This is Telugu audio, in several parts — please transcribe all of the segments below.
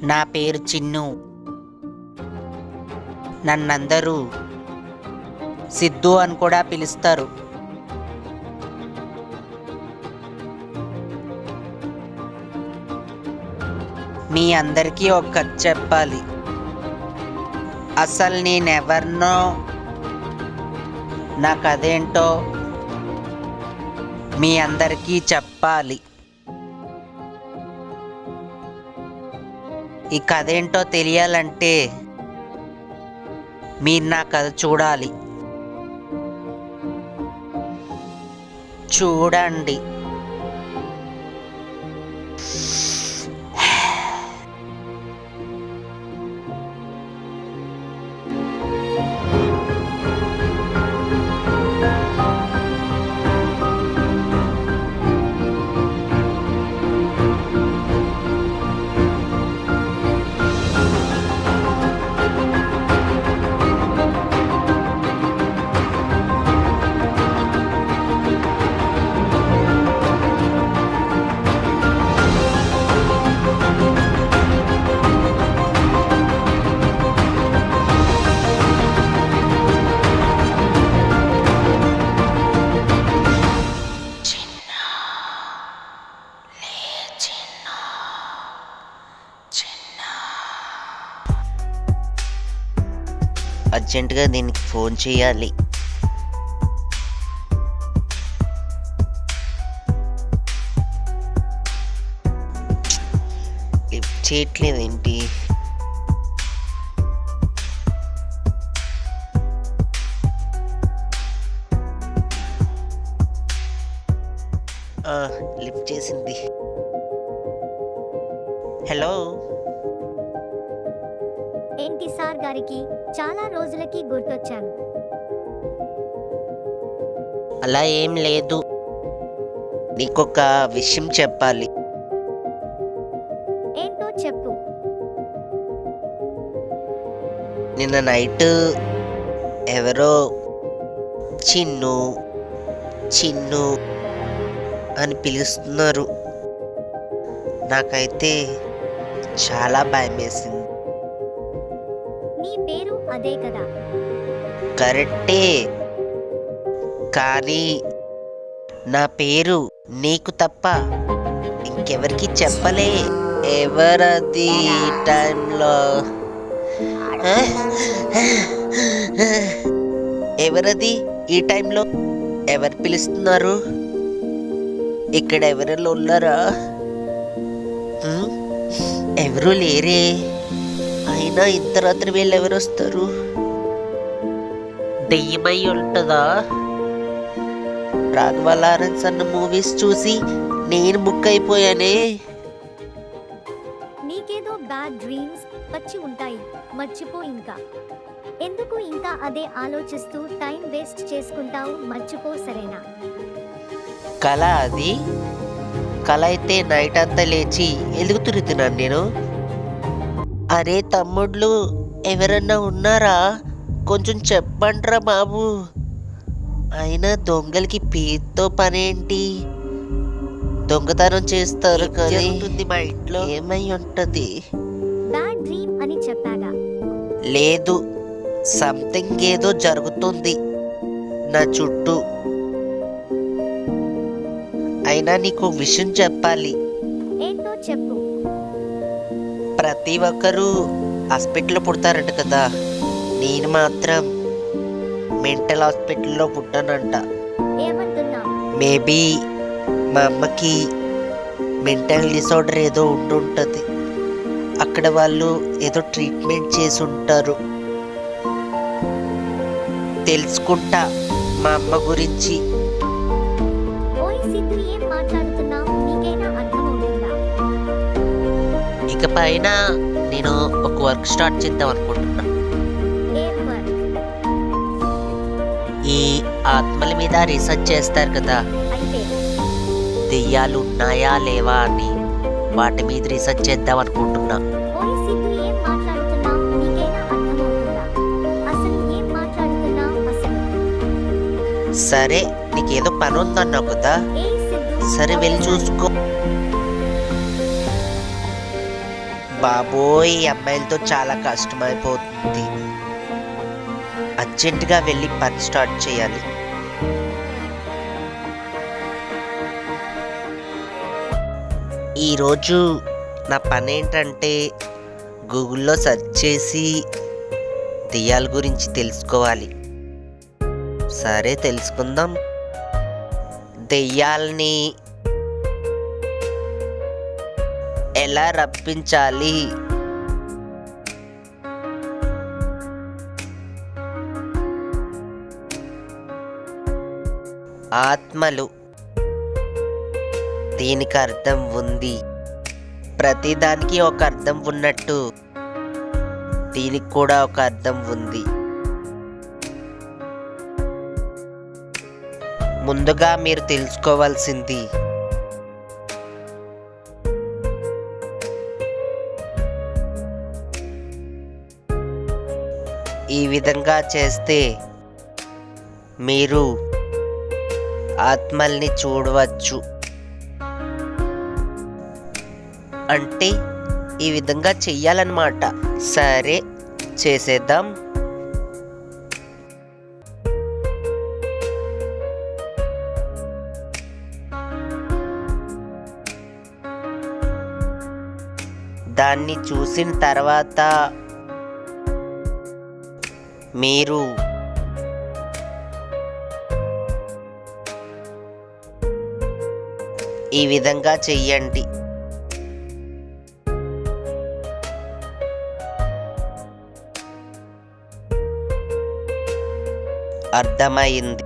నా పేరు చిన్ను. నన్నందరూ సిద్ధు అని కూడా పిలుస్తారు. మీ అందరికీ ఒక కథ చెప్పాలి. అసలు నేనెవరినో, నా కథేంటో మీ అందరికీ చెప్పాలి. ఈ కథ ఏంటో తెలియాలంటే మీరు నా కథ చూడాలి. చూడండి. అర్జెంటుగా దీనికి ఫోన్ చేయాలి. లిఫ్ట్ చేయట్లేదేంటి? లిఫ్ట్ చేసింది. హలో. ఏంటి సార్ గారికి చాలా రోజులకి గుర్తొచ్చాను. అలా ఏం లేదు, నీకొక విషయం చెప్పాలి. ఏంటో చెప్పు. నిన్న నైట్ ఎవరో చిన్ను చిన్ను అని పిలుస్తున్నారు. నాకైతే చాలా భయం వేసింది. నీ పేరు అదే కదా? కరెక్టే, కానీ నా పేరు నీకు తప్ప ఇంకెవరికి చెప్పలే. ఎవరది టైంలో? ఎవరది ఈ టైంలో? ఎవరు పిలుస్తున్నారు? ఇక్కడ ఎవరిలో ఉన్నారా? ఎవరు లేరే. అయినా ఇంత రాత్రి వీళ్ళు ఎవరు వస్తారు? దెయ్యమై ఉంటుందా? రాఘవ లారెన్స్ అన్న మూవీస్ చూసి నేను బుక్ అయిపోయానే. నీకేదో బ్యాడ్ డ్రీమ్స్ వచ్చి ఉంటాయి, మర్చిపో. ఇంకా ఎందుకు ఇంకా అదే ఆలోచిస్తూ టైం వేస్ట్ చేసుకుంటావు? మర్చిపో, సరేనా? కళ అది. కళ అయితే నైట్ అంతా లేచి ఎందుకు తిరుగుతున్నాను నేను? అరే తమ్ముళ్ళు, ఎవరన్నా ఉన్నారా? కొంచెం చెప్పండ్రా బాబు. అయినా దొంగలకి పేరుతో పనేంటి? దొంగతనం చేస్తారు కానీ మా ఇంట్లో ఏమై ఉంటది? బ్యాడ్ డ్రీమ్ అని చెప్పాగా. లేదు, సంథింగ్ ఏదో జరుగుతుంది నా చుట్టూ. అయినా నీకు విషయం చెప్పాలి. ఏంటో చెప్పు. ప్రతి ఒక్కరూ హాస్పిటల్లో పుడతారంట కదా, నేను మాత్రం మెంటల్ హాస్పిటల్లో పుట్టానంట. ఏమంటున్నా? మేబీ మా అమ్మకి మెంటల్ డిసార్డర్ ఏదో ఉండుంటుంది. అక్కడ వాళ్ళు ఏదో ట్రీట్మెంట్ చేసి ఉంటారు. తెలుసుకుంటా మా అమ్మ గురించి. ఓయ్ సిద్ధు, ఏం మాట్లాడుతున్నావు? నీకైనా అర్థమవుతుందా? ఇక పైన నేను ఒక వర్క్ స్టార్ట్ చేద్దాం అనుకుంటున్నా. ఏం వర్క్? ఈ ఆత్మల మీద రీసెర్చ్ చేస్తారు కదా, అయితే దెయ్యాలు ఉన్నాయా లేవా అని, వాటి మీద రీసెర్చ్ చేద్దాం అనుకుంటున్నా. ఓయ్ సిద్ధు, ఏం మాట్లాడుతున్నావు? నీకైనా అర్థమవుతుందా? అసలు ఏం మాట్లాడుతున్నావు అసలు? సరే, నీకేదో పని ఉందన్నావు కదా, ఏయ్ సిద్ధు, సరే వెళ్ళి చూసుకో. బాబోయ్, ఈ అమ్మాయిలతో చాలా కష్టమైపోతుంది. అర్జెంటుగా వెళ్ళి పని స్టార్ట్ చేయాలి. ఈరోజు నా పని ఏంటంటే గూగుల్లో సెర్చ్ చేసి దెయ్యాల గురించి తెలుసుకోవాలి. సరే, తెలుసుకుందాం. దెయ్యాల్ని ఎలా రప్పించాలి? ఆత్మలు, దీనికి అర్థం ఉంది. ప్రతిదానికి ఒక అర్థం ఉన్నట్టు దీనికి కూడా ఒక అర్థం ఉంది. ముందుగా మీరు తెలుసుకోవాల్సింది ఈ విధంగా చేస్తే మీరు ఆత్మల్ని చూడవచ్చు. అంటే ఈ విధంగా చెయ్యాలన్నమాట. సరే, చేసేద్దాం. దాన్ని చూసిన తర్వాత మీరు ఈ విధంగా చెయ్యండి. అర్థమైంది.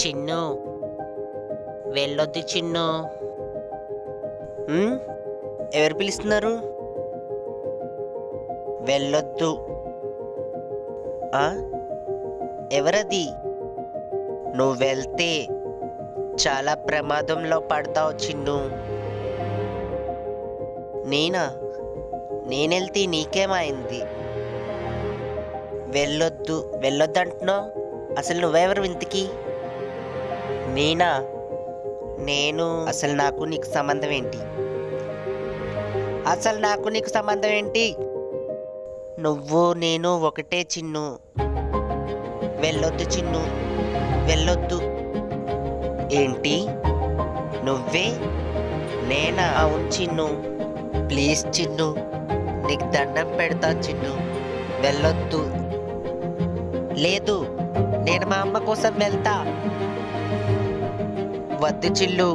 చిన్ను, వెళ్ళొద్దు చిన్ను. ఎవరు పిలుస్తున్నారు? వెళ్ళొద్దు. ఎవరది? నువ్వు వెళ్తే చాలా ప్రమాదంలో పడతావు చిన్ను. నేనెళ్తే నీకేమైంది? వెళ్ళొద్దు అంటున్నావు. అసలు నువ్వెవరు ఇంతకీ? అసలు నాకు నీకు సంబంధం ఏంటి? నువ్వు నేను ఒకటే చిన్ను. వెళ్ళొద్దు చిన్ను, వెళ్ళొద్దు. ఏంటి? నువ్వే? నేనా? అవును చిన్ను. ప్లీజ్ చిన్ను, నీకు దండం పెడతా చిన్ను, వెళ్ళొద్దు. లేదు, నేను మా అమ్మ కోసం వెళ్తా. వద్దు చిల్లు,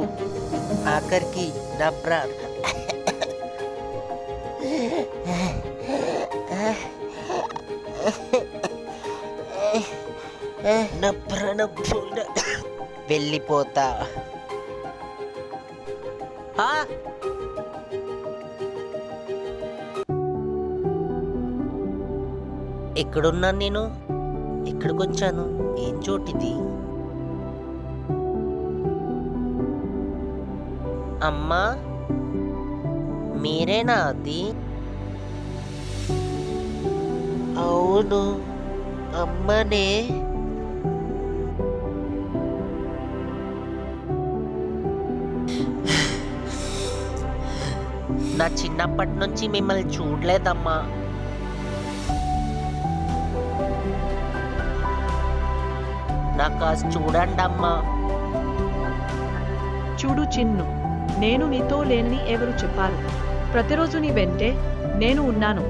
ఆఖరికి నా ప్రాణం వెళ్ళిపోతా. ఎక్కడున్నాను నేను? ఎక్కడికి వచ్చాను? ఏం చోటిది? అమ్మా, మీరేనా అది? అవును, అమ్మనే. నా చిన్నప్పటి నుంచి మిమ్మల్ని చూడలేదమ్మా. నాకు కాస్త చూడండి అమ్మా. చూడు చిన్ను, నేను నీతో లేనని ఎవరు చెప్పారు? ప్రతిరోజు నీ వెంటే నేను ఉన్నాను.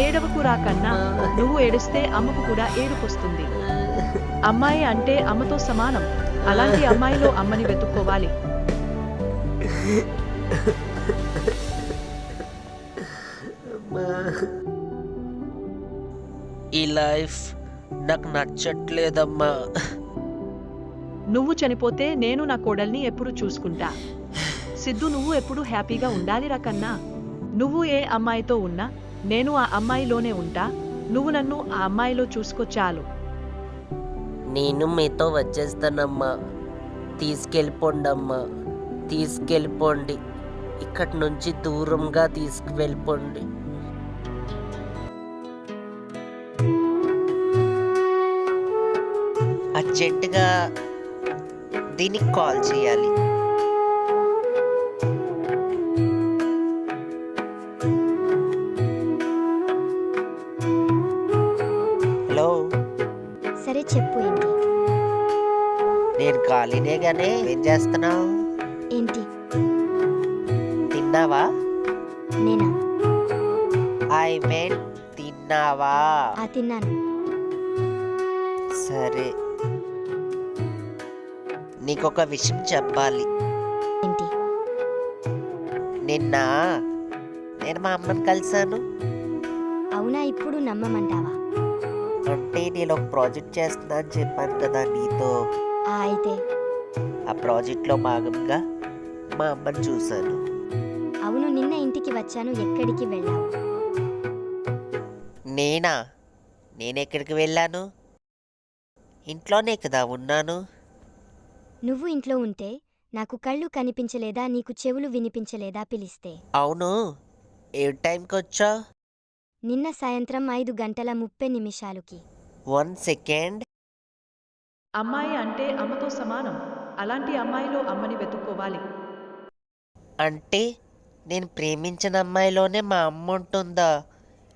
ఏడవకు రా కన్నా, నువ్వు ఏడిస్తే అమ్మకు కూడా ఏడుపొస్తుంది. అమ్మాయి అంటే అమ్మతో సమానం. అలాంటి అమ్మాయిలో అమ్మని వెతుక్కోవాలి. ఈ లైఫ్ నాకు నచ్చట్లేదమ్మా. నువ్వు చనిపోతే నేను నా కోడల్ని ఎప్పుడు చూసుకుంటా. సిద్ధు, నువ్వు ఎప్పుడు హ్యాపీగా ఉండాలి రా కన్నా. నువ్వు ఏ అమ్మాయితో ఉన్నా నేను ఆ అమ్మాయిలోనే ఉంటా. నువ్వు నన్ను ఆ అమ్మాయిలో చూసుకో చాలు. నేను మీతో వచ్చేస్తానమ్మా. తీసుకెళ్ళిపోండమ్మా, తీసుకెళ్ళిపోండి. ఇక్కడి నుంచి దూరంగా తీసుకువెళ్ళిపోండి. అర్జెంటుగా దీనికి కాల్ చేయాలి. హలో, సరే చెప్పు ఏంటి? నేను ఖాళీనే గానే. ఏం చేస్తున్నావు? ఏంటి? తిన్నావా? నేనా? ఐ మీన్ తిన్నావా? తిన్నాను. సరే, నీకొక విషయం చెప్పాలి. ఏంటి? నిన్న నేను మా అమ్మని కలిశాను. అవునా? ఇప్పుడు నమ్మమంటావా? అంటే నేను ఒక ప్రాజెక్ట్ చేస్తున్నా అని చెప్పాను కదా నీతో. అయితే ఆ ప్రాజెక్ట్లో భాగంగా మా అమ్మని చూశాను. అవును, నిన్న ఇంటికి వచ్చాను. ఎక్కడికి వెళ్ళావు? నేనెక్కడికి వెళ్ళాను? ఇంట్లోనే కదా ఉన్నాను. నువ్వు ఇంట్లో ఉంటే నాకు కళ్ళు కనిపించలేదా? నీకు చెవులు వినిపించలేదా పిలిస్తే? అవును, ఏ టైంకి వచ్చా? నిన్న సాయంత్రం 5:30 1 సెకండ్. అమ్మాయి అంటే అమ్మతో సమానం. అలాంటి అమ్మాయిలో అమ్మని వెతుక్కోవాలి. అంటే నేను ప్రేమించిన అమ్మాయిలోనే మా అమ్మ ఉంటుందా?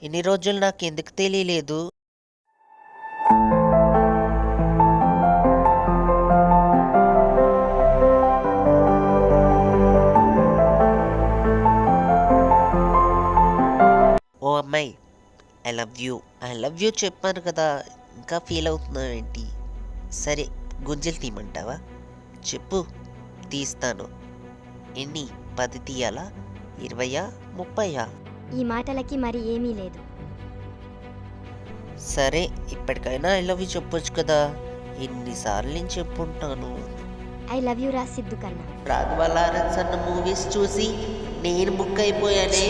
ఇన్ని రోజులు నాకు ఎందుకు తెలియలేదు? ఓ అమ్మాయి, ఐ లవ్ యూ చెప్పాను కదా, ఇంకా ఫీల్ అవుతున్నావు ఏంటి? సరే, గుంజలు తీయమంటావా? చెప్పు, తీస్తాను. ఎన్ని? 10 తీయాలా? 20, 30? ఈ మాటలకి మరి ఏమీ లేదు. సరే, ఇప్పటికైనా ఐ లవ్ యూ చెప్పొచ్చు కదా. ఎన్నిసార్లు నేను చెప్పుంటాను. ఐ లవ్ యూ రా సిద్ధు కన్నా. రాఘవ లారెన్స్ అన్న మూవీస్ చూసి నేను బుక్ అయిపోయానే.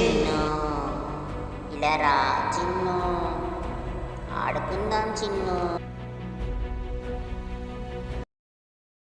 ఇలా రా చిన్ను, ఆడుకుందాం చిన్ను.